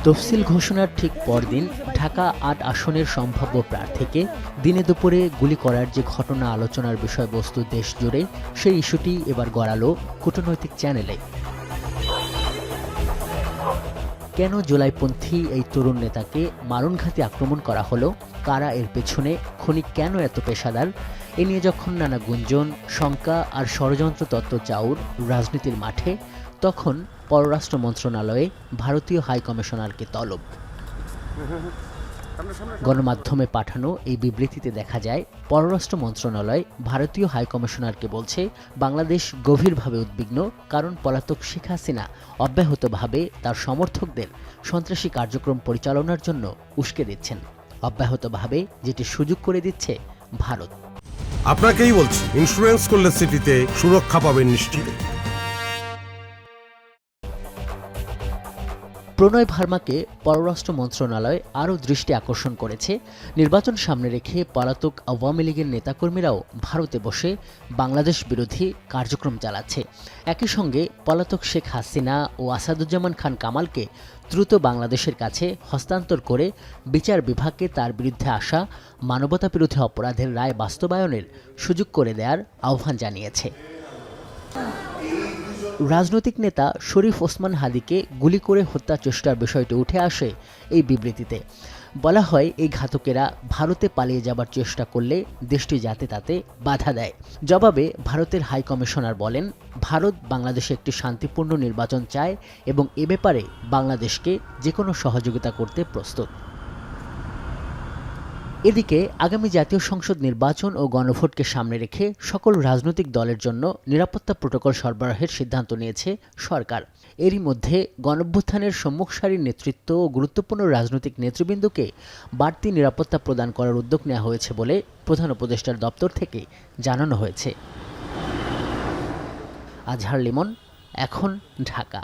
তফসিল ঘোষণার ঠিক পরদিন ঢাকা ৮ আসনের সম্ভাব্য প্রার্থীকে দিনে দুপুরে গুলি করার যে ঘটনা আলোচনার বিষয়বস্তু দেশ জুড়ে, সেই ইস্যুটি এবার গড়ালো কূটনৈতিক চ্যানেলে। কেন জুলাইপন্থী এই তরুণ নেতাকে মারণঘাতী আক্রমণ করা হলো, কারা এর পেছনে, খুনি কেন এত পেশাদার, এ নিয়ে যখন নানা গুঞ্জন, শঙ্কা আর ষড়যন্ত্র তত্ত্ব চাউর রাজনীতির মাঠে, তখন পররাষ্ট্র মন্ত্রণালয়ে ভারতীয় হাই কমিশনারকে তলব। গণমাধ্যমে পাঠানো এই বিবৃতিতে দেখা যায়, পররাষ্ট্র মন্ত্রণালয় ভারতীয় হাই কমিশনারকে বলছে, বাংলাদেশ গভীরভাবে উদ্বিগ্ন, কারণ পলাতক শেখ হাসিনা অব্যাহতভাবে তার সমর্থকদের সন্ত্রাসী কার্যক্রম পরিচালনার জন্য উস্কে দিচ্ছেন, অব্যাহতভাবে যেটি সুযোগ করে দিচ্ছে ভারত। আপনাকেই বলছি, ইন্স্যুরেন্স করলে সিটিতে সুরক্ষা পাবেন নিশ্চিত। প্রণয় ভার্মাকে পররাষ্ট্র মন্ত্রণালয় আরও দৃষ্টি আকর্ষণ করেছে, নির্বাচন সামনে রেখে পলাতক আওয়ামী লীগের নেতাকর্মীরাও ভারতে বসে বাংলাদেশ বিরোধী কার্যক্রম চালাচ্ছে। একই সঙ্গে পলাতক শেখ হাসিনা ও আসাদুজ্জামান খান কামালকে দ্রুত বাংলাদেশের কাছে হস্তান্তর করে বিচার বিভাগকে তার বিরুদ্ধে আসা মানবতাবিরোধী অপরাধের রায় বাস্তবায়নের সুযোগ করে দেওয়ার আহ্বান জানিয়েছে। রাজনৈতিক নেতা শরীফ ওসমান হাদিকে গুলি করে হত্যা চেষ্টার বিষয়টি উঠে আসে এই বিবৃতিতে। বলা হয়, এই ঘাতকেরা ভারতে পালিয়ে যাবার চেষ্টা করলে দেশটি যাতে তাতে বাধা দেয়। জবাবে ভারতের হাই কমিশনার বলেন, ভারত বাংলাদেশে একটি শান্তিপূর্ণ নির্বাচন চায় এবং এ ব্যাপারে বাংলাদেশকে যে কোনো সহযোগিতা করতে প্রস্তুত। এদিকে আগামী জাতীয় সংসদ নির্বাচন ও গণভোটকে সামনে রেখে সকল রাজনৈতিক দলের জন্য নিরাপত্তা প্রোটোকল সরবরাহের সিদ্ধান্ত নিয়েছে সরকার। এরই মধ্যে গণঅভ্যুত্থানের সম্মুখ সারির নেতৃত্ব ও গুরুত্বপূর্ণ রাজনৈতিক নেতৃবৃন্দকে বাড়তি নিরাপত্তা প্রদান করার উদ্যোগ নেওয়া হয়েছে বলে প্রধান উপদেষ্টার দপ্তর থেকে জানানো হয়েছে। আজহার লিমন, এখন, ঢাকা।